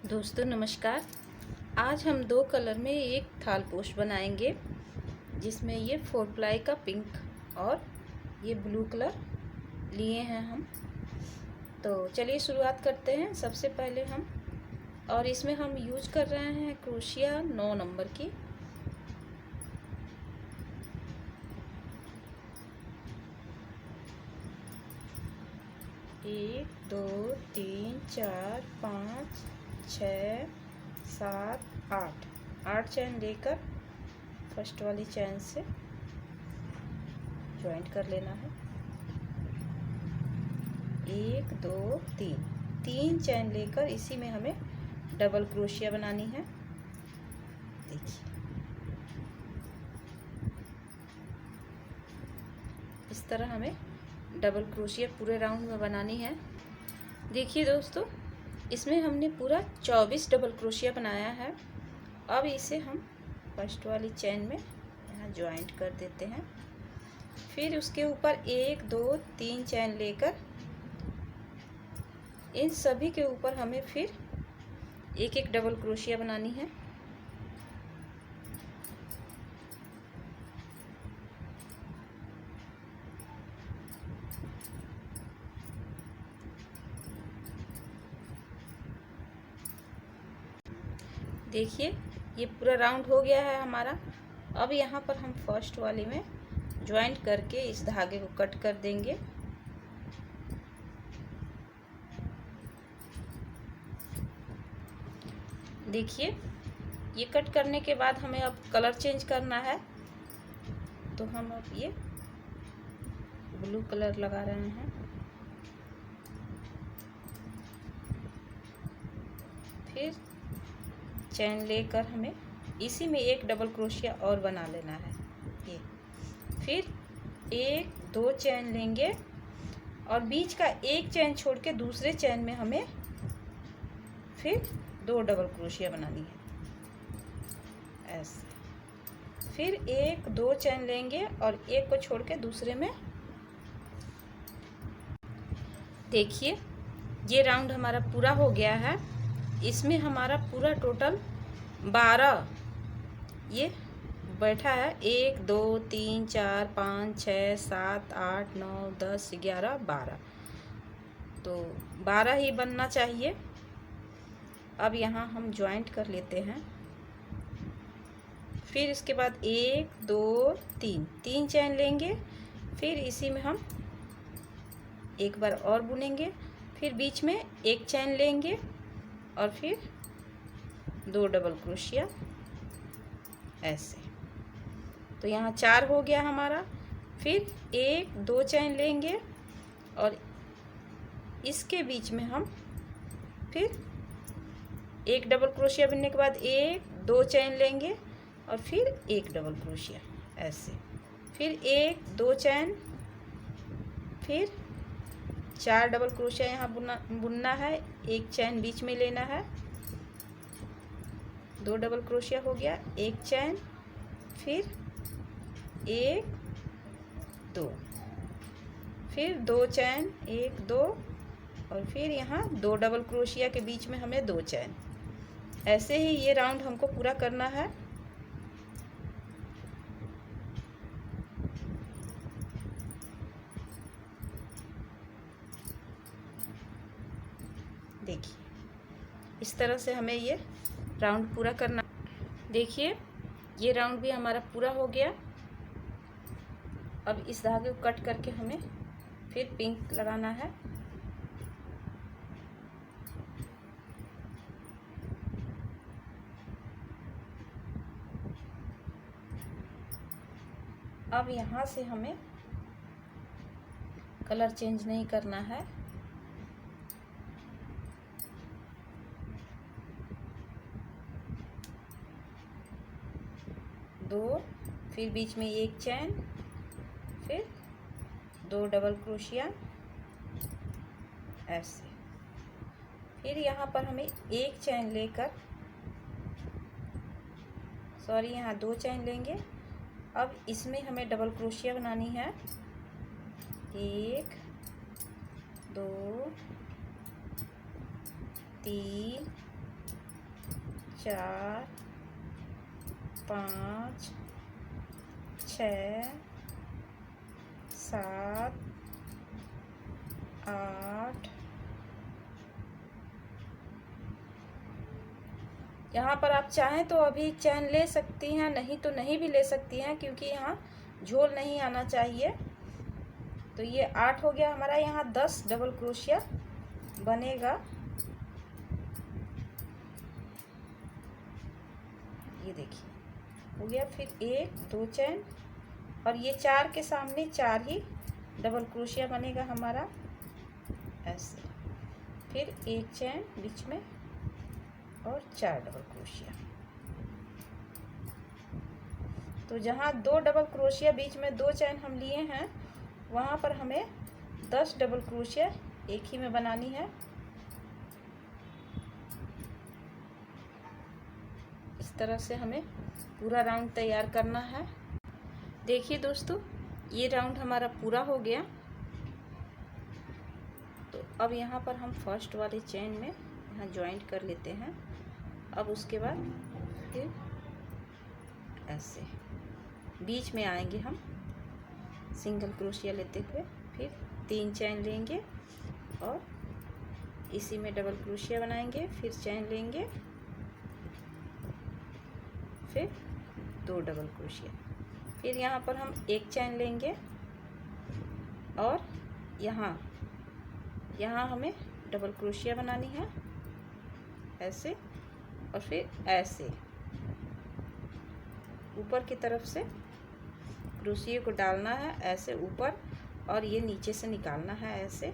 दोस्तों नमस्कार। आज हम दो कलर में एक थाल पोस्ट बनाएंगे, जिसमें ये 4 प्लाई का पिंक और ये ब्लू कलर लिए हैं हम। तो चलिए शुरुआत करते हैं। सबसे पहले हम इसमें हम यूज कर रहे हैं क्रोशिया 9 नंबर की। एक, दो, तीन, चार, 5, 6, 7, 8 चैन लेकर फर्स्ट वाली चैन से ज्वाइंट कर लेना है। 1, 2, 3 चैन लेकर इसी में हमें डबल क्रोशिया बनानी है। देखिए इस तरह हमें डबल क्रोशिया पूरे राउंड में बनानी है। देखिए दोस्तों, इसमें हमने पूरा 24 डबल क्रोशिया बनाया है। अब इसे हम फर्स्ट वाली चैन में यहाँ ज्वाइंट कर देते हैं। फिर उसके ऊपर 1, 2, 3 चैन लेकर इन सभी के ऊपर हमें फिर एक एक डबल क्रोशिया बनानी है। देखिए ये पूरा राउंड हो गया है हमारा। अब यहाँ पर हम फर्स्ट वाले में ज्वाइंट करके इस धागे को कट कर देंगे। देखिए ये कट करने के बाद हमें अब कलर चेंज करना है, तो हम अब ये ब्लू कलर लगा रहे हैं। फिर चैन लेकर हमें इसी में एक डबल क्रोशिया और बना लेना है। ये फिर 1, 2 चैन लेंगे और बीच का एक चैन छोड़ के दूसरे चैन में हमें फिर 2 डबल क्रोशिया बनानी है ऐसे। फिर 1, 2 चैन लेंगे और एक को छोड़ के दूसरे में। देखिए ये राउंड हमारा पूरा हो गया है। इसमें हमारा पूरा टोटल 12 ये बैठा है। 1, 2, 3, 4, 5, 6, 7, 8, 9, 10, 11, 12। तो 12 ही बनना चाहिए। अब यहाँ हम ज्वाइंट कर लेते हैं। फिर इसके बाद 1, 2, 3 चैन लेंगे। फिर इसी में हम एक बार और बुनेंगे। फिर बीच में एक चैन लेंगे और फिर 2 डबल क्रोशिया ऐसे। तो यहाँ 4 हो गया हमारा। फिर 1, 2 चैन लेंगे और इसके बीच में हम फिर एक डबल क्रोशिया बुनने के बाद 1, 2 चैन लेंगे और फिर एक डबल क्रोशिया ऐसे। फिर 1, 2 चैन, फिर 4 डबल क्रोशिया यहाँ बुनना है। एक चैन बीच में लेना है। 2 डबल क्रोशिया हो गया। एक चैन, फिर 1, 2, फिर 2 चैन, 1, 2 और फिर यहाँ 2 डबल क्रोशिया के बीच में हमें 2 चैन। ऐसे ही ये राउंड हमको पूरा करना है। देखिए इस तरह से हमें ये राउंड पूरा करना। देखिए ये राउंड भी हमारा पूरा हो गया। अब इस धागे को कट करके हमें फिर पिंक लगाना है। अब यहाँ से हमें कलर चेंज नहीं करना है। दो, फिर बीच में एक चैन, फिर 2 डबल क्रोशिया ऐसे। फिर यहाँ पर हमें एक चैन लेकर, सॉरी यहाँ 2 चैन लेंगे। अब इसमें हमें डबल क्रोशिया बनानी है। 1, 2, 3, 4 5 6 7 8। यहाँ पर आप चाहें तो अभी चैन ले सकती हैं, नहीं तो नहीं भी ले सकती हैं, क्योंकि यहाँ झोल नहीं आना चाहिए। तो ये 8 हो गया हमारा। यहाँ 10 डबल क्रोशिया बनेगा। ये देखिए हो गया। फिर 1 2 चैन, और ये 4 के सामने 4 ही डबल क्रोशिया बनेगा हमारा, ऐसे। फिर 1 चैन बीच में और 4 डबल क्रोशिया। तो जहाँ 2 डबल क्रोशिया बीच में 2 चैन हम लिए हैं, वहाँ पर हमें 10 डबल क्रोशिया एक ही में बनानी है। इस तरह से हमें पूरा राउंड तैयार करना है। देखिए दोस्तों, ये राउंड हमारा पूरा हो गया। तो अब यहाँ पर हम फर्स्ट वाले चेन में यहाँ ज्वाइंट कर लेते हैं। अब उसके बाद फिर ऐसे बीच में आएंगे हम सिंगल क्रोशिया लेते हुए, फिर 3 चैन लेंगे और इसी में डबल क्रोशिया बनाएंगे, फिर चैन लेंगे, फिर 2 डबल क्रोशिया, फिर यहाँ पर हम 1 चैन लेंगे और यहाँ हमें डबल क्रोशिया बनानी है, ऐसे। और फिर ऐसे ऊपर की तरफ से क्रोशिया को डालना है, ऐसे ऊपर, और ये नीचे से निकालना है, ऐसे।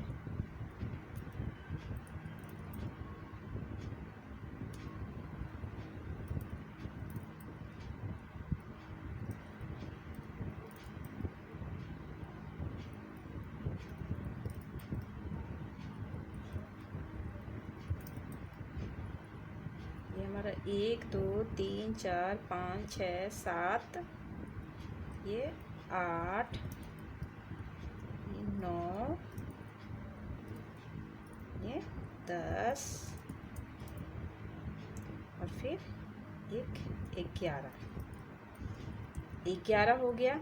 ये हमारा 1 2 3 4 5 6 7, ये 8, ये 9, ये 10, और फिर एक 11 हो गया।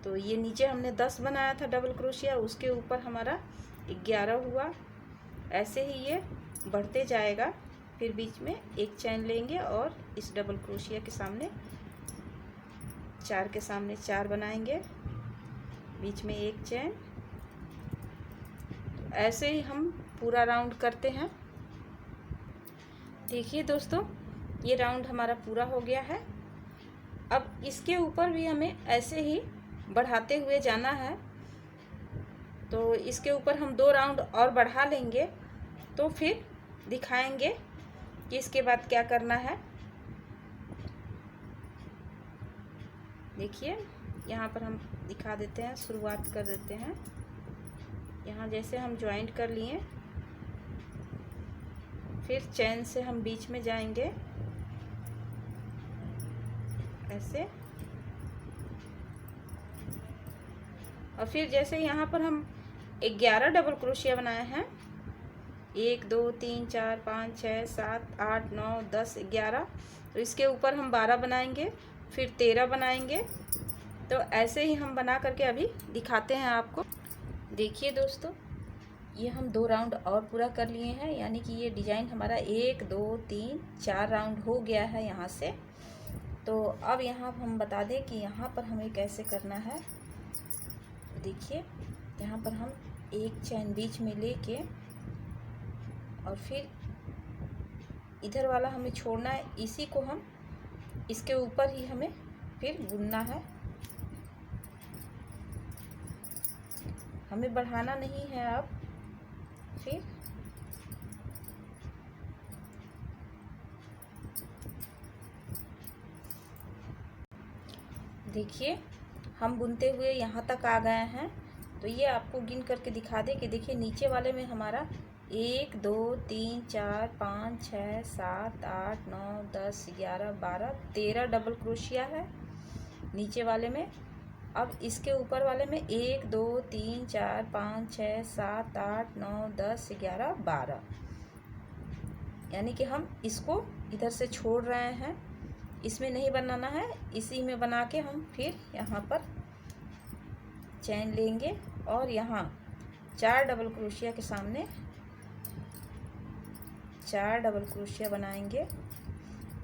तो ये नीचे हमने 10 बनाया था डबल क्रोशिया, उसके ऊपर हमारा 11 हुआ। ऐसे ही ये बढ़ते जाएगा। फिर बीच में 1 चैन लेंगे और इस डबल क्रोशिया के सामने 4 के सामने 4 बनाएंगे, बीच में 1 चैन। तो ऐसे ही हम पूरा राउंड करते हैं। देखिए दोस्तों, ये राउंड हमारा पूरा हो गया है। अब इसके ऊपर भी हमें ऐसे ही बढ़ाते हुए जाना है। तो इसके ऊपर हम 2 राउंड और बढ़ा लेंगे, तो फिर दिखाएंगे कि इसके बाद क्या करना है। देखिए, यहाँ पर हम दिखा देते हैं, शुरुआत कर देते हैं। यहाँ जैसे हम ज्वाइंट कर लिए, फिर चैन से हम बीच में जाएंगे, ऐसे। और फिर जैसे यहाँ पर हम 11 डबल क्रोशिया बनाए हैं, 1 2 3 4 5 6 7 8 9 10 11, तो इसके ऊपर हम 12 बनाएंगे, फिर 13 बनाएंगे। तो ऐसे ही हम बना करके अभी दिखाते हैं आपको। देखिए दोस्तों, ये हम 2 राउंड और पूरा कर लिए हैं, यानी कि ये डिज़ाइन हमारा 1 2 3 4 राउंड हो गया है यहाँ से। तो अब यहाँ हम बता दें कि यहाँ पर हमें कैसे करना है। देखिए, यहाँ पर हम 1 चैन बीच में लेके और फिर इधर वाला हमें छोड़ना है, इसी को हम इसके ऊपर ही हमें फिर बुनना है। हमें बढ़ाना नहीं है। अब फिर देखिए, हम बुनते हुए यहाँ तक आ गए हैं। तो ये आपको गिन करके दिखा दे कि देखिए, नीचे वाले में हमारा 1 2 3 4 5 6 7 8 9 10 11 12 13 डबल क्रोशिया है नीचे वाले में। अब इसके ऊपर वाले में 1 2 3 4 5 6 7 8 9 10 11 12, यानी कि हम इसको इधर से छोड़ रहे हैं, इसमें नहीं बनाना है, इसी में बना के हम फिर यहाँ पर चैन लेंगे और यहाँ 4 डबल क्रोशिया के सामने 4 डबल क्रोशिया बनाएंगे,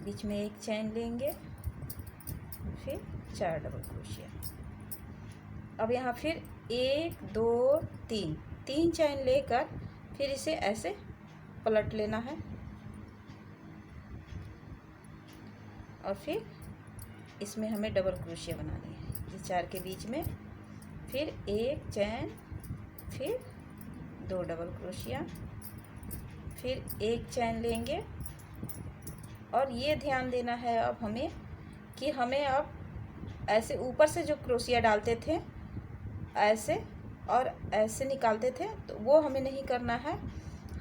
बीच में एक चैन लेंगे, फिर 4 डबल क्रोशिया। अब यहाँ फिर 1 2 3 चैन लेकर फिर इसे ऐसे पलट लेना है और फिर इसमें हमें डबल क्रोशिया बनानी है। ये 4 के बीच में फिर एक चैन, फिर 2 डबल क्रोशिया, फिर एक चैन लेंगे। और ये ध्यान देना है अब हमें कि हमें अब ऐसे ऊपर से जो क्रोशिया डालते थे ऐसे और ऐसे निकालते थे, तो वो हमें नहीं करना है।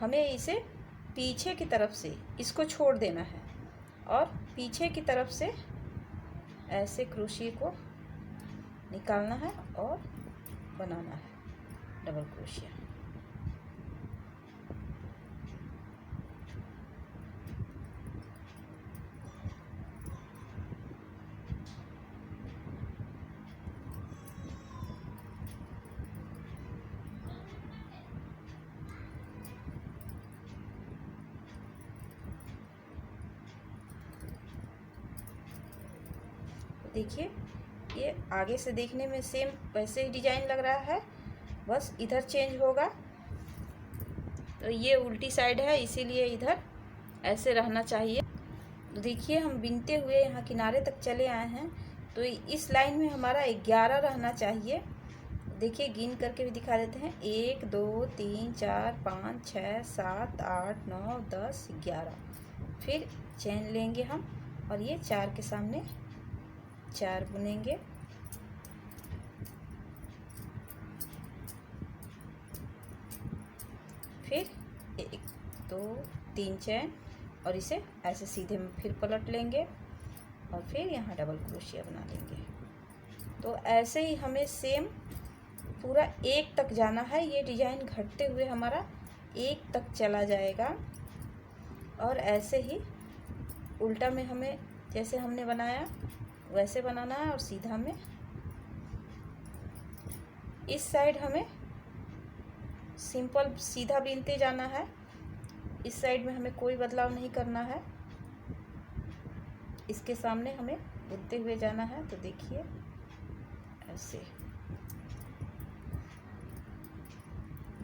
हमें इसे पीछे की तरफ से इसको छोड़ देना है और पीछे की तरफ से ऐसे क्रोशिया को निकालना है और बनाना है डबल क्रोशिया। देखिए ये आगे से देखने में सेम वैसे ही डिजाइन लग रहा है, बस इधर चेंज होगा। तो ये उल्टी साइड है, इसीलिए इधर ऐसे रहना चाहिए। तो देखिए हम बिनते हुए यहाँ किनारे तक चले आए हैं, तो इस लाइन में हमारा 11 रहना चाहिए। देखिए गिन करके भी दिखा देते हैं, 1 2 3 4 5 6 7 8 9 10 11। फिर चैन लेंगे हम और ये 4 के सामने 4 बुनेंगे, फिर 1 2 3 चैन और इसे ऐसे सीधे में फिर पलट लेंगे और फिर यहाँ डबल क्रोशिया बना लेंगे। तो ऐसे ही हमें सेम पूरा 1 तक जाना है। ये डिजाइन घटते हुए हमारा 1 तक चला जाएगा और ऐसे ही उल्टा में हमें जैसे हमने बनाया वैसे बनाना है और सीधा में इस साइड हमें सिंपल सीधा बीनते जाना है। इस साइड में हमें कोई बदलाव नहीं करना है, इसके सामने हमें बुनते हुए जाना है। तो देखिए ऐसे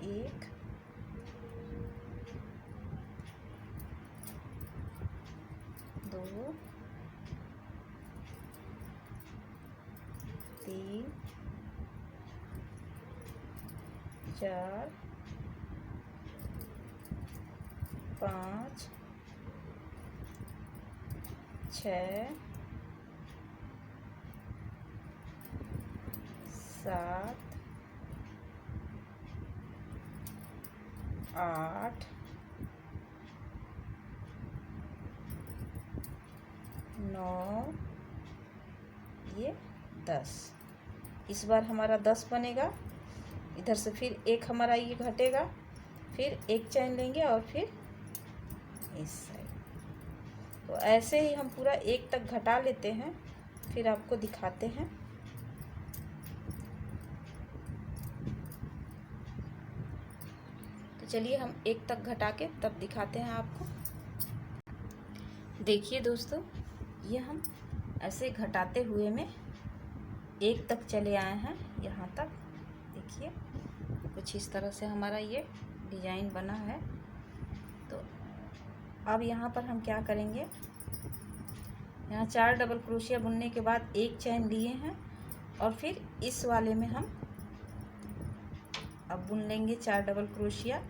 1 2 3 4 5 6 7 8 9 ये 10। इस बार हमारा 10 बनेगा। इधर से फिर एक हमारा ये घटेगा, फिर एक चैन लेंगे और फिर इस साइड। तो ऐसे ही हम पूरा 1 तक घटा लेते हैं, फिर आपको दिखाते हैं। तो चलिए हम 1 तक घटा के तब दिखाते हैं आपको। देखिए दोस्तों, ये हम ऐसे घटाते हुए में 1 तक चले आए हैं यहाँ तक। देखिए कुछ इस तरह से हमारा ये डिजाइन बना है। तो अब यहाँ पर हम क्या करेंगे, यहाँ 4 डबल क्रोशिया बुनने के बाद एक चैन लिए हैं और फिर इस वाले में हम अब बुन लेंगे 4 डबल क्रोशिया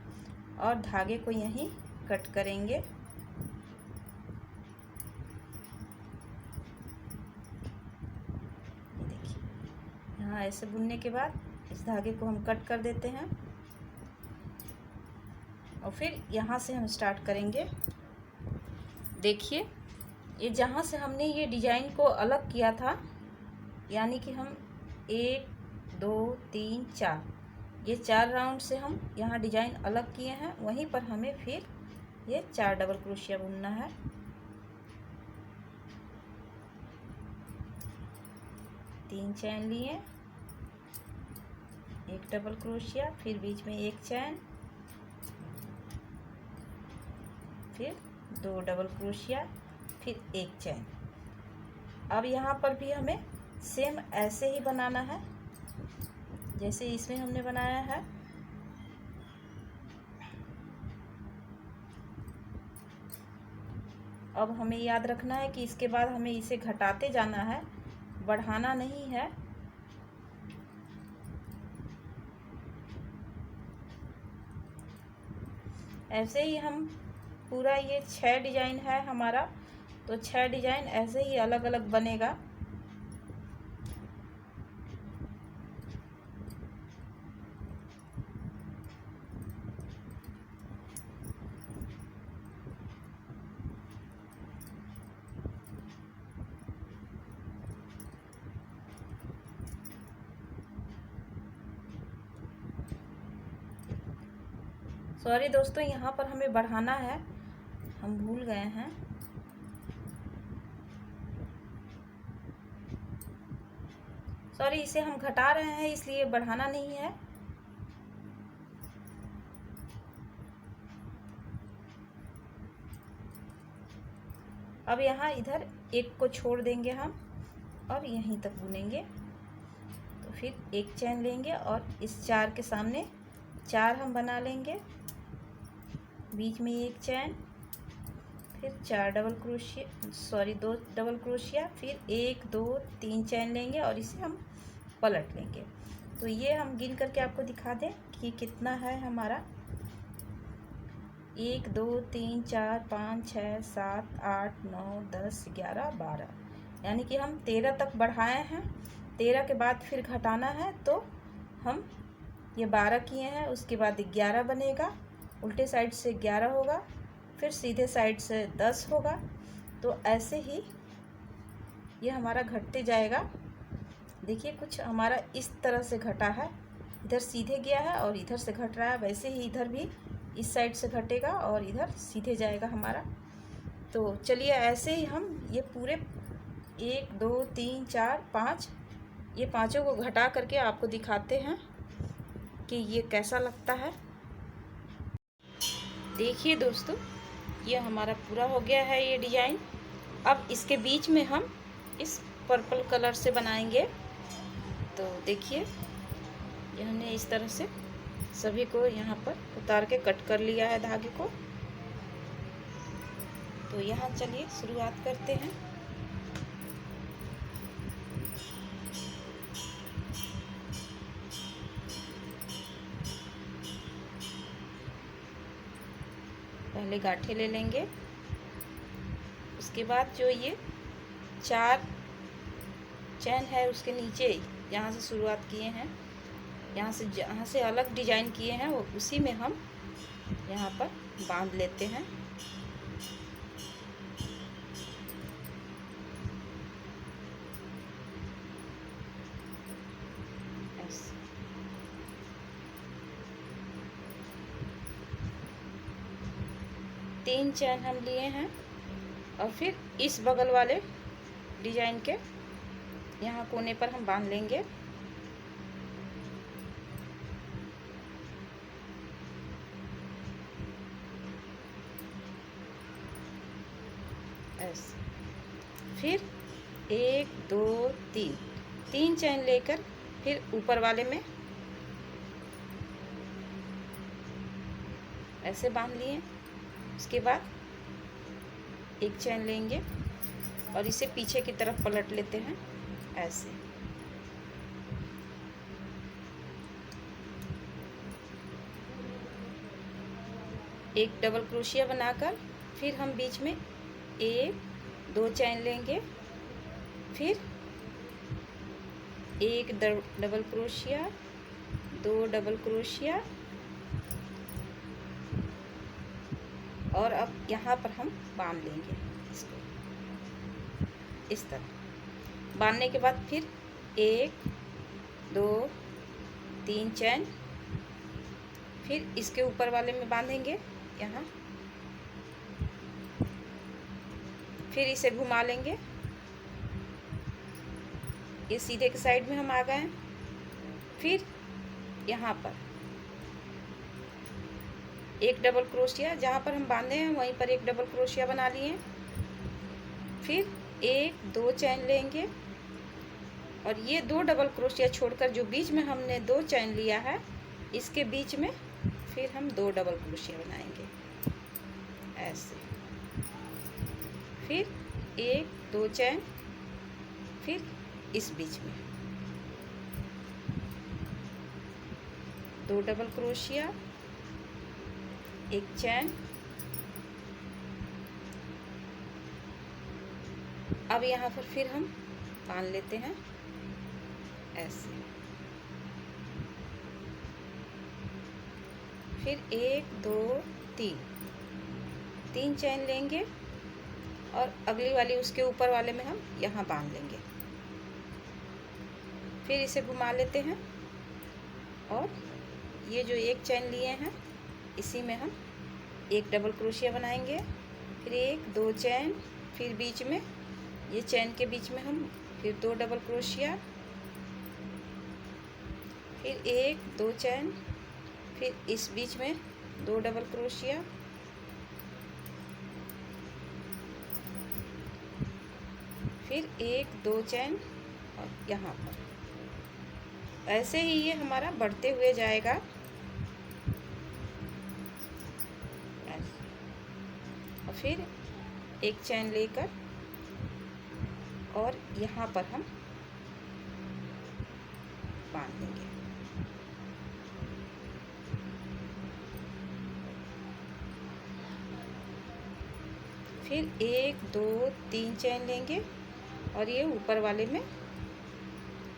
और धागे को यहीं कट करेंगे। देखिए यहाँ ऐसे बुनने के बाद इस धागे को हम कट कर देते हैं और फिर यहाँ से हम स्टार्ट करेंगे। देखिए ये जहाँ से हमने ये डिजाइन को अलग किया था, यानी कि हम 1 2 3 4 ये 4 राउंड से हम यहाँ डिजाइन अलग किए हैं, वहीं पर हमें फिर ये 4 डबल क्रोशिया बुनना है। 3 चैन लिए, एक डबल क्रोशिया, फिर बीच में एक चैन, फिर 2 डबल क्रोशिया, फिर एक चैन। अब यहाँ पर भी हमें सेम ऐसे ही बनाना है जैसे इसमें हमने बनाया है। अब हमें याद रखना है कि इसके बाद हमें इसे घटाते जाना है, बढ़ाना नहीं है। ऐसे ही हम पूरा, ये 6 डिजाइन है हमारा, तो 6 डिजाइन ऐसे ही अलग अलग बनेगा। सॉरी दोस्तों, यहाँ पर हमें बढ़ाना है, हम भूल गए हैं। सॉरी, इसे हम घटा रहे हैं इसलिए बढ़ाना नहीं है। अब यहाँ इधर एक को छोड़ देंगे हम और यहीं तक बुनेंगे। तो फिर एक चैन लेंगे और इस 4 के सामने 4 हम बना लेंगे, बीच में एक चैन, फिर 4 double crochet, sorry 2 double crochet, फिर 1 2 3 चैन लेंगे और इसे हम पलट लेंगे। तो ये हम गिन करके आपको दिखा दें कि कितना है हमारा। 1 2 3 4 5 6 7 8 9 10 11 12, यानी कि हम 13 तक बढ़ाए हैं। 13 के बाद फिर घटाना है, तो हम ये 12 किए हैं, उसके बाद 11 बनेगा, उल्टे साइड से 11 होगा, फिर सीधे साइड से 10 होगा। तो ऐसे ही ये हमारा घटते जाएगा। देखिए कुछ हमारा इस तरह से घटा है, इधर सीधे गया है और इधर से घट रहा है, वैसे ही इधर भी इस साइड से घटेगा और इधर सीधे जाएगा हमारा। तो चलिए ऐसे ही हम ये पूरे 1 2 3 4 5 ये पांचों को घटा करके आपको दिखाते हैं कि ये कैसा लगता है। देखिए दोस्तों, ये हमारा पूरा हो गया है ये डिजाइन। अब इसके बीच में हम इस पर्पल कलर से बनाएंगे। तो देखिए, ये हमने इस तरह से सभी को यहाँ पर उतार के कट कर लिया है धागे को। तो यहाँ चलिए शुरुआत करते हैं। पहले गांठे ले लेंगे, उसके बाद जो ये 4 चैन है उसके नीचे यहाँ से शुरुआत किए हैं, जहाँ से अलग डिजाइन किए हैं वो उसी में हम यहाँ पर बांध लेते हैं। ऐसे 3 चैन हम लिए हैं और फिर इस बगल वाले डिजाइन के यहाँ कोने पर हम बांध लेंगे। ऐसे फिर 1 2 3 चैन लेकर फिर ऊपर वाले में ऐसे बांध लिए। उसके बाद एक चैन लेंगे और इसे पीछे की तरफ पलट लेते हैं ऐसे। एक डबल क्रोशिया बनाकर फिर हम बीच में 1 2 चैन लेंगे, फिर 1 डबल क्रोशिया, 2 डबल क्रोशिया, और अब यहाँ पर हम बांध लेंगे इसको इस तरह। बांधने के बाद फिर 1 2 3 चैन, फिर इसके ऊपर वाले में बांधेंगे यहाँ, फिर इसे घुमा लेंगे ये सीधे के साइड में हम आ गए। फिर यहाँ पर एक डबल क्रोशिया, जहाँ पर हम बांधे हैं वहीं पर एक डबल क्रोशिया बना लिए। फिर 1 2 चैन लेंगे और ये 2 डबल क्रोशिया छोड़कर जो बीच में हमने 2 चैन लिया है, इसके बीच में फिर हम 2 डबल क्रोशिया बनाएंगे ऐसे। फिर 1 2 चैन, फिर इस बीच में 2 डबल क्रोशिया, 1 चैन। अब यहाँ पर फिर हम बांध लेते हैं ऐसे। फिर 1 2 3 चैन लेंगे और अगली वाली उसके ऊपर वाले में हम यहाँ बांध लेंगे। फिर इसे घुमा लेते हैं और ये जो 1 चैन लिए हैं इसी में हम 1 डबल क्रोशिया बनाएंगे। फिर 1 2 चैन, फिर बीच में ये चैन के बीच में हम फिर 2 डबल क्रोशिया, फिर 1 2 चैन, फिर इस बीच में 2 डबल क्रोशिया, फिर 1 2 चैन और यहाँ पर ऐसे ही ये हमारा बढ़ते हुए जाएगा। और फिर 1 चैन लेकर और यहाँ पर हम बांध देंगे। फिर 1 2 3 चैन लेंगे और ये ऊपर वाले में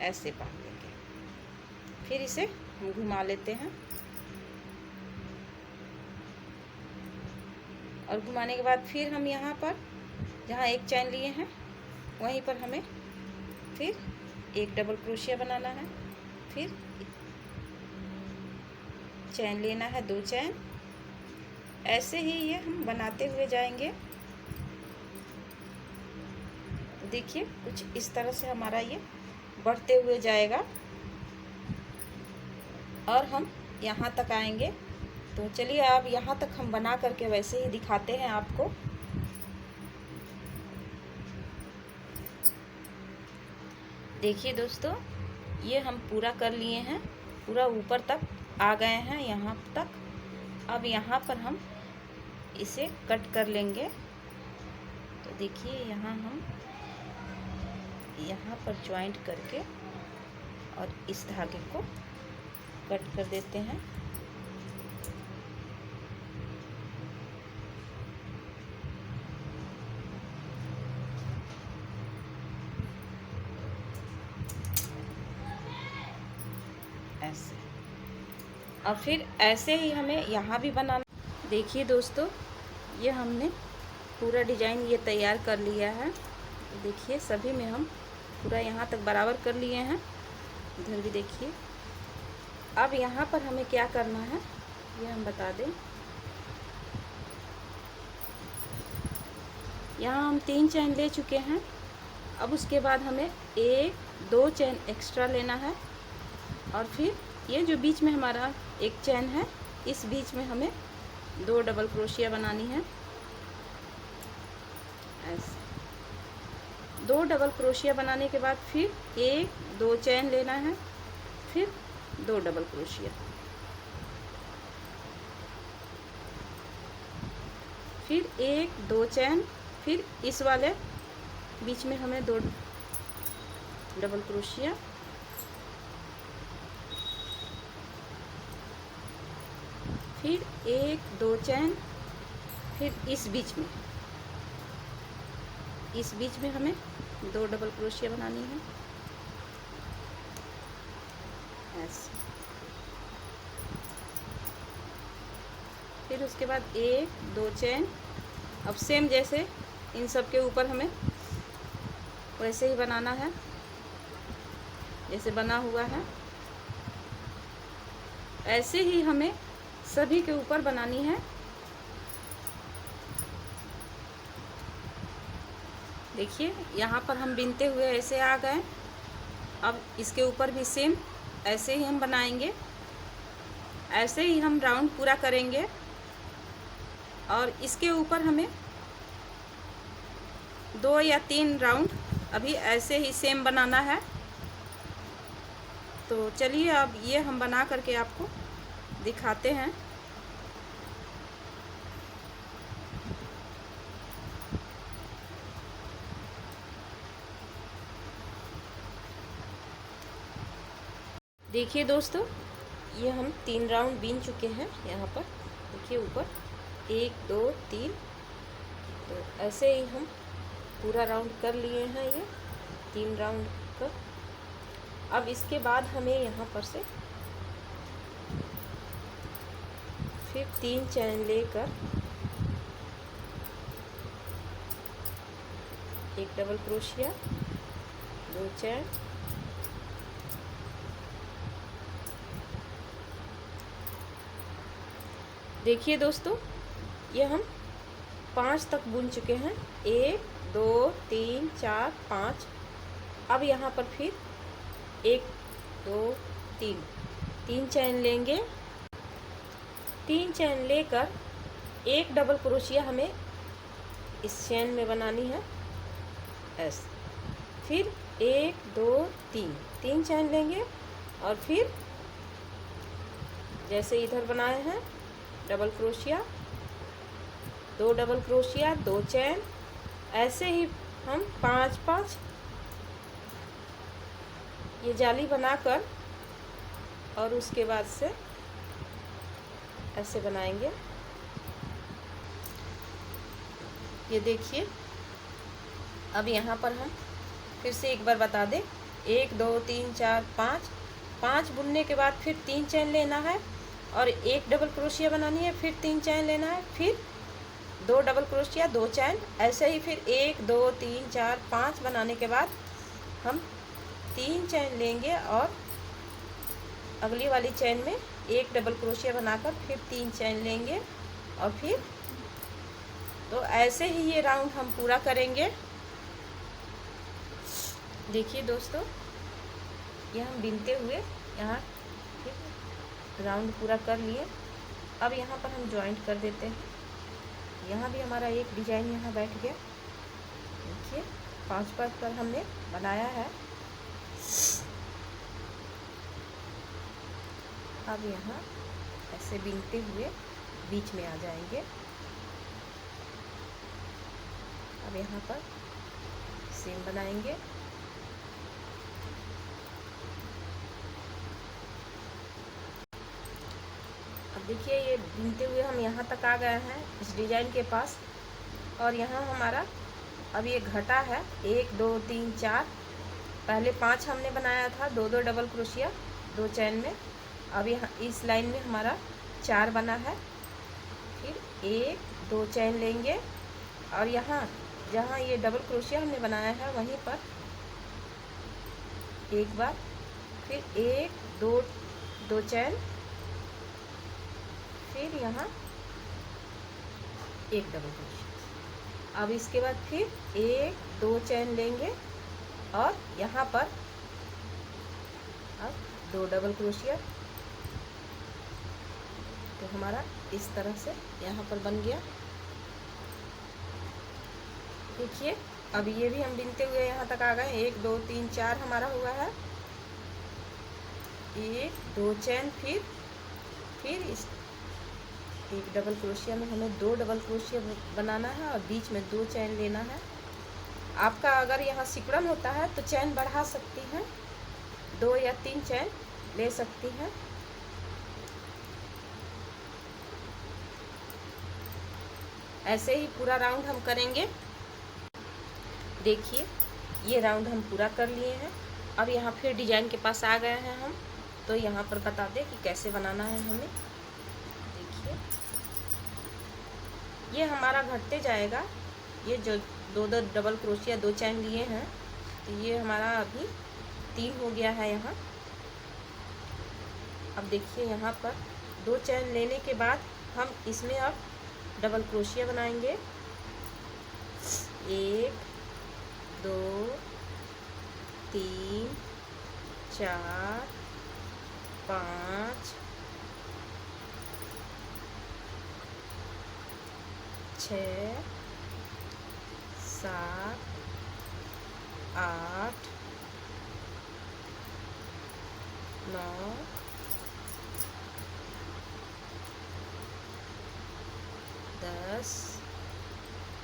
ऐसे बांध देंगे। फिर इसे हम घुमा लेते हैं और घुमाने के बाद फिर हम यहाँ पर जहाँ 1 चैन लिए हैं वहीं पर हमें फिर 1 डबल क्रोशिया बनाना है। फिर चैन लेना है 2 चैन। ऐसे ही ये हम बनाते हुए जाएंगे। देखिए कुछ इस तरह से हमारा ये बढ़ते हुए जाएगा और हम यहाँ तक आएंगे। तो चलिए अब यहाँ तक हम बना करके वैसे ही दिखाते हैं आपको। देखिए दोस्तों, ये हम पूरा कर लिए हैं, पूरा ऊपर तक आ गए हैं यहाँ तक। अब यहाँ पर हम इसे कट कर लेंगे। तो देखिए यहाँ हम यहाँ पर जॉइंट करके और इस धागे को कट कर देते हैं। ऐसे। और फिर ऐसे ही हमें यहाँ भी बनाना। देखिए दोस्तों, ये हमने पूरा डिजाइन ये तैयार कर लिया है। देखिए सभी में हम पूरा यहाँ तक बराबर कर लिए हैं। इधर भी देखिए। अब यहाँ पर हमें क्या करना है ये हम बता दें। यहाँ हम 3 चैन ले चुके हैं। अब उसके बाद हमें 1 2 चैन एक्स्ट्रा लेना है और फिर ये जो बीच में हमारा 1 चैन है, इस बीच में हमें 2 डबल क्रोशिया बनानी है ऐसे। 2 डबल क्रोशिया बनाने के बाद फिर 1 2 चैन लेना है, फिर 2 डबल क्रोशिया, फिर 1 2 चैन, फिर इस वाले बीच में हमें 2 डबल क्रोशिया, फिर 1 2 चैन, फिर इस बीच में हमें 2 डबल क्रोशिया बनानी है ऐसे। फिर उसके बाद 1 2 चैन। अब सेम जैसे इन सब के ऊपर हमें वैसे ही बनाना है जैसे बना हुआ है। ऐसे ही हमें सभी के ऊपर बनानी है। देखिए यहाँ पर हम बिनते हुए ऐसे आ गए अब इसके ऊपर भी सेम ऐसे ही हम बनाएंगे, ऐसे ही हम राउंड पूरा करेंगे। और इसके ऊपर हमें 2 या 3 राउंड अभी ऐसे ही सेम बनाना है। तो चलिए अब ये हम बना करके आपको दिखाते हैं। देखिए दोस्तों, ये हम 3 राउंड बीन चुके हैं। यहाँ पर देखिए ऊपर 1 2 3, तो ऐसे ही हम पूरा राउंड कर लिए हैं, ये 3 राउंड का। अब इसके बाद हमें यहाँ पर से फिर 3 चैन लेकर एक डबल क्रोशिया, 2 चैन, देखिए दोस्तों, ये हम 5 तक बुन चुके हैं। 1 2 3 4 5। अब यहाँ पर फिर 1 2 3 3 चैन लेंगे। 3 चैन लेकर एक डबल क्रोशिया हमें इस चैन में बनानी है ऐसे। फिर 1 2 3 चैन लेंगे और फिर जैसे इधर बनाए हैं डबल क्रोशिया, 2 डबल क्रोशिया, 2 चैन, ऐसे ही हम 5 ये जाली बनाकर और उसके बाद से ऐसे बनाएंगे। ये देखिए, अब यहाँ पर हम फिर से एक बार बता दें, 1 2 3 4 5 बुनने के बाद फिर 3 चैन लेना है और एक डबल क्रोशिया बनानी है, फिर 3 चैन लेना है, फिर 2 डबल क्रोशिया, 2 चैन, ऐसे ही फिर 1 2 3 4 5 बनाने के बाद हम 3 चैन लेंगे और अगली वाली चैन में एक डबल क्रोशिया बनाकर फिर 3 चैन लेंगे और फिर तो ऐसे ही ये राउंड हम पूरा करेंगे। देखिए दोस्तों, ये हम बिनते हुए यहाँ राउंड पूरा कर लिए। अब यहाँ पर हम जॉइंट कर देते हैं। यहाँ भी हमारा एक डिजाइन यहाँ बैठ गया। देखिए 5 पर हमने बनाया है। अब यहाँ ऐसे बिनते हुए बीच में आ जाएंगे। अब यहाँ पर सेम बनाएंगे। देखिए, ये बिनते हुए हम यहाँ तक आ गए हैं इस डिजाइन के पास। और यहाँ हमारा अब ये घटा है 1 2 3 4। पहले 5 हमने बनाया था, 2 2 डबल क्रोशिया, 2 चैन में। अब यहाँ इस लाइन में हमारा 4 बना है। फिर 1 2 चैन लेंगे और यहाँ जहाँ ये डबल क्रोशिया हमने बनाया है वहीं पर एक बार, फिर 1 2 चैन, फिर यहाँ एक डबल क्रोशिया। अब इसके बाद फिर 1 2 चैन लेंगे और यहाँ पर अब 2 डबल क्रोशिया। तो हमारा इस तरह से यहाँ पर बन गया। देखिए, अब ये भी हम बिनते हुए यहाँ तक आ गए। 1 2 3 4 हमारा हुआ है। 1 2 चैन, फिर इस एक डबल क्रोशिया में हमें 2 डबल क्रोशिया बनाना है और बीच में 2 चैन लेना है। आपका अगर यहाँ सिकुड़न होता है तो चैन बढ़ा सकती हैं, 2 या 3 चैन ले सकती हैं। ऐसे ही पूरा राउंड हम करेंगे। देखिए, ये राउंड हम पूरा कर लिए हैं। अब यहाँ फिर डिजाइन के पास आ गए हैं हम, तो यहाँ पर बता दें कि कैसे बनाना है हमें। देखिए, ये हमारा घटते जाएगा। ये जो 2 2 डबल क्रोशिया 2 चैन लिए हैं, तो ये हमारा अभी 3 हो गया है यहाँ। अब देखिए, यहाँ पर 2 चैन लेने के बाद हम इसमें अब डबल क्रोशिया बनाएंगे। 1 2 3 4 5 6 7 8 9 10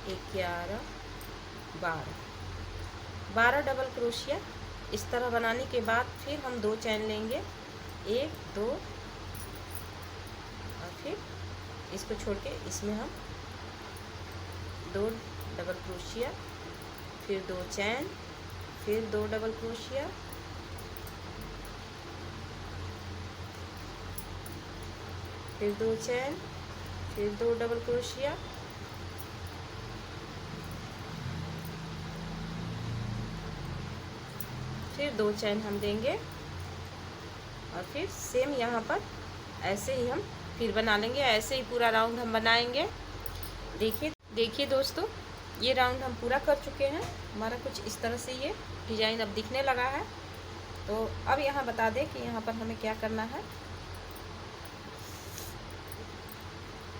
11 12 डबल क्रोशिया। इस तरह बनाने के बाद फिर हम 2 चैन लेंगे, 1 2 और फिर इसको छोड़ के इसमें हम 2 डबल क्रोशिया, फिर 2 चैन, फिर 2 डबल क्रोशिया, फिर 2 चैन, फिर 2 डबल क्रोशिया, फिर 2 चैन हम देंगे और फिर सेम यहाँ पर ऐसे ही हम फिर बना लेंगे। ऐसे ही पूरा राउंड हम बनाएंगे। देखिए दोस्तों, ये राउंड हम पूरा कर चुके हैं। हमारा कुछ इस तरह से ये डिज़ाइन अब दिखने लगा है। तो अब यहाँ बता दें कि यहाँ पर हमें क्या करना है।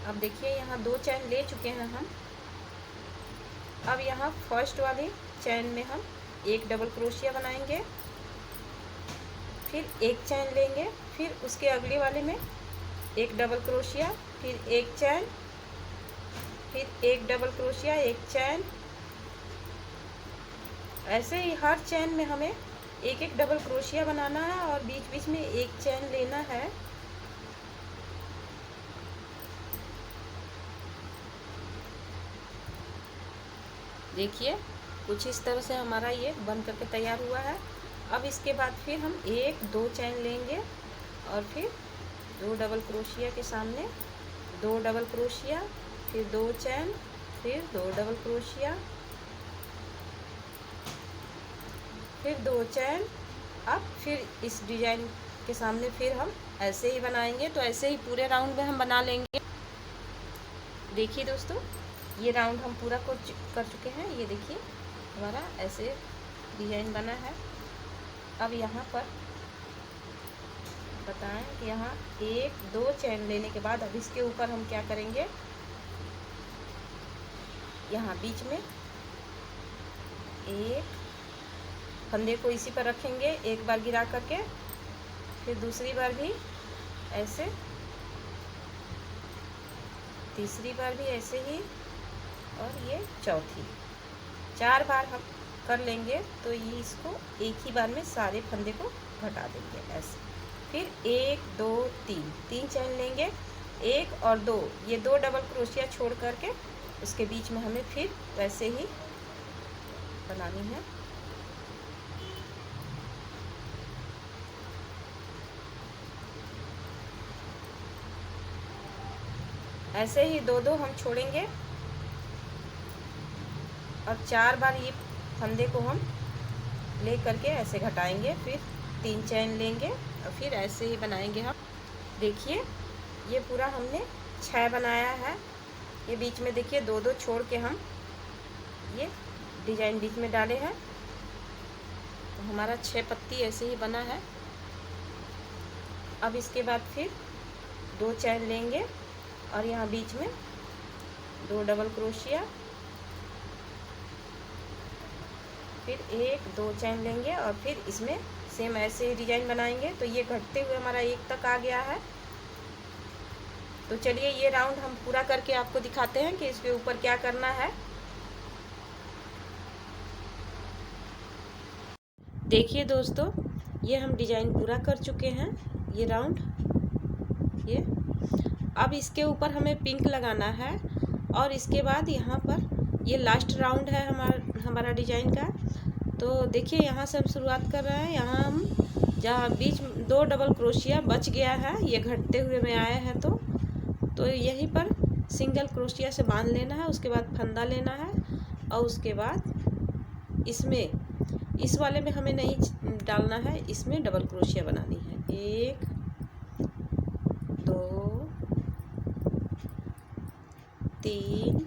अब देखिए, यहाँ 2 चैन ले चुके हैं हम। अब यहाँ फर्स्ट वाली चैन में हम 1 डबल क्रोशिया बनाएंगे, फिर 1 चैन लेंगे, फिर उसके अगले वाले में 1 डबल क्रोशिया, फिर 1 चैन, फिर 1 डबल क्रोशिया, 1 चैन। ऐसे ही हर चैन में हमें 1 डबल क्रोशिया बनाना है और बीच बीच में 1 चैन लेना है। देखिए, कुछ इस तरह से हमारा ये बन करके तैयार हुआ है। अब इसके बाद फिर हम 1 2 चैन लेंगे और फिर 2 डबल क्रोशिया के सामने 2 डबल क्रोशिया, फिर 2 चैन, फिर 2 डबल क्रोशिया, फिर 2 चैन। अब फिर इस डिजाइन के सामने फिर हम ऐसे ही बनाएंगे। तो ऐसे ही पूरे राउंड में हम बना लेंगे। देखिए दोस्तों, ये राउंड हम पूरा कर चुके हैं। ये देखिए, हमारा ऐसे डिजाइन बना है। अब यहाँ पर बताएं कि यहाँ 1 2 चैन लेने के बाद अब इसके ऊपर हम क्या करेंगे। यहाँ बीच में एक फंदे को इसी पर रखेंगे, एक बार गिरा करके, फिर दूसरी बार भी ऐसे, तीसरी बार भी ऐसे ही, और ये चौथी। 4 बार हम कर लेंगे तो ये इसको एक ही बार में सारे फंदे को घटा देंगे ऐसे। फिर 1 2 3 चैन लेंगे, 1 और 2, ये 2 डबल क्रोशिया छोड़ करके उसके बीच में हमें फिर वैसे ही बनानी है। ऐसे ही 2 2 हम छोड़ेंगे और 4 बार ये फंदे को हम ले करके ऐसे घटाएंगे। फिर 3 चैन लेंगे और फिर ऐसे ही बनाएंगे हम। देखिए, ये पूरा हमने 6 बनाया है। ये बीच में देखिए 2 2 छोड़ के हम ये डिजाइन बीच में डाले हैं। तो हमारा 6 पत्ती ऐसे ही बना है। अब इसके बाद फिर 2 चैन लेंगे और यहाँ बीच में 2 डबल क्रोशिया, फिर 1 2 चैन लेंगे और फिर इसमें सेम ऐसे ही डिजाइन बनाएंगे। तो ये घटते हुए हमारा 1 तक आ गया है। तो चलिए, ये राउंड हम पूरा करके आपको दिखाते हैं कि इसके ऊपर क्या करना है। देखिए दोस्तों, ये हम डिजाइन पूरा कर चुके हैं, ये राउंड। ये अब इसके ऊपर हमें पिंक लगाना है और इसके बाद यहाँ पर ये लास्ट राउंड है हमारा डिजाइन का। तो देखिए, यहाँ से हम शुरुआत कर रहे हैं। यहाँ हम जहाँ बीच 2 डबल क्रोशिया बच गया है, ये घटते हुए में आया है, तो यहीं पर सिंगल क्रोशिया से बांध लेना है। उसके बाद फंदा लेना है और उसके बाद इसमें, इस वाले में हमें नहीं डालना है, इसमें डबल क्रोशिया बनानी है। 1 2 3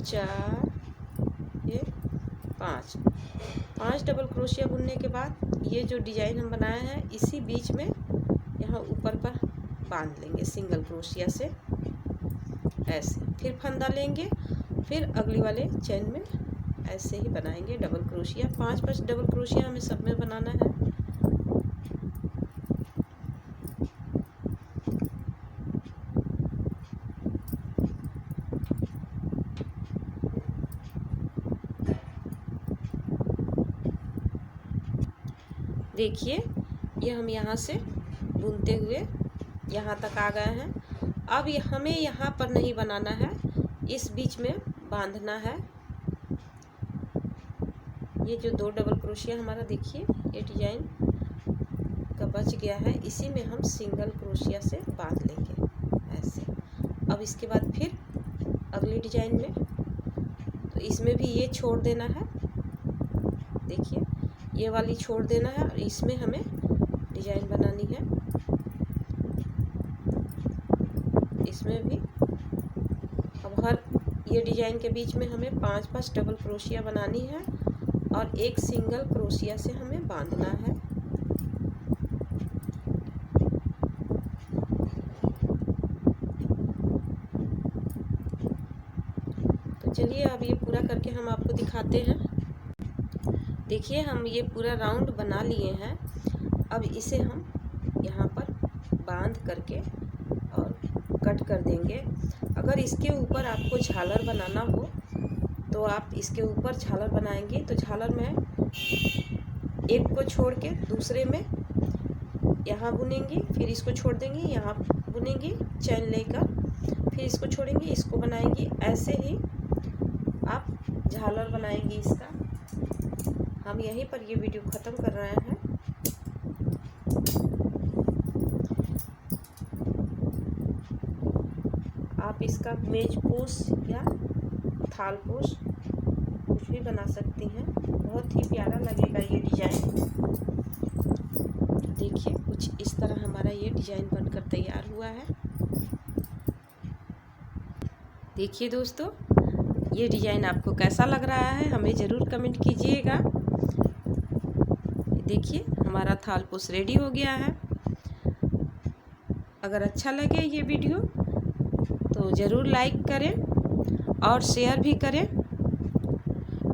4, ये 5 डबल क्रोशिया बुनने के बाद ये जो डिजाइन हम बनाए हैं इसी बीच में यहाँ ऊपर पर बांध लेंगे सिंगल क्रोशिया से ऐसे। फिर फंदा लेंगे, फिर अगली वाले चेन में ऐसे ही बनाएंगे डबल क्रोशिया। 5 डबल क्रोशिया हमें सब में बनाना है। देखिए ये हम यहाँ से बुनते हुए यहाँ तक आ गए हैं। अब हमें यहाँ पर नहीं बनाना है, इस बीच में बांधना है। ये जो 2 डबल क्रोशिया हमारा देखिए ये डिजाइन का बच गया है, इसी में हम सिंगल क्रोशिया से बांध लेंगे ऐसे। अब इसके बाद फिर अगली डिजाइन में तो इसमें भी ये छोड़ देना है, देखिए ये वाली छोड़ देना है और इसमें हमें डिजाइन बनानी है। इसमें भी अब हर ये डिजाइन के बीच में हमें 5 डबल क्रोशिया बनानी है और एक सिंगल क्रोशिया से हमें बांधना है। तो चलिए अब ये पूरा करके हम आपको दिखाते हैं। देखिए हम ये पूरा राउंड बना लिए हैं। अब इसे हम यहाँ पर बांध करके और कट कर देंगे। अगर इसके ऊपर आपको झालर बनाना हो तो आप इसके ऊपर झालर बनाएंगे तो झालर में एक को छोड़ के दूसरे में यहाँ बुनेंगी, फिर इसको छोड़ देंगी, यहाँ बुनेंगी चैन लेकर, फिर इसको छोड़ेंगे, इसको बनाएंगी। ऐसे ही आप झालर बनाएंगी इसका। हम यहीं पर ये वीडियो ख़त्म कर रहे हैं। आप इसका मेज पोश या थाल पोश कुछ भी बना सकती हैं, बहुत ही प्यारा लगेगा ये डिजाइन। देखिए कुछ इस तरह हमारा ये डिजाइन बनकर तैयार हुआ है। देखिए दोस्तों ये डिजाइन आपको कैसा लग रहा है हमें ज़रूर कमेंट कीजिएगा। देखिए हमारा थाल पोश रेडी हो गया है। अगर अच्छा लगे ये वीडियो तो ज़रूर लाइक करें और शेयर भी करें।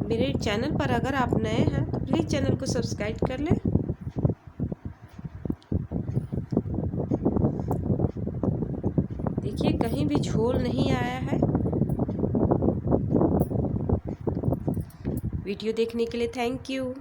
मेरे चैनल पर अगर आप नए हैं तो प्लीज़ चैनल को सब्सक्राइब कर लें। देखिए कहीं भी झोल नहीं आया है। वीडियो देखने के लिए थैंक यू।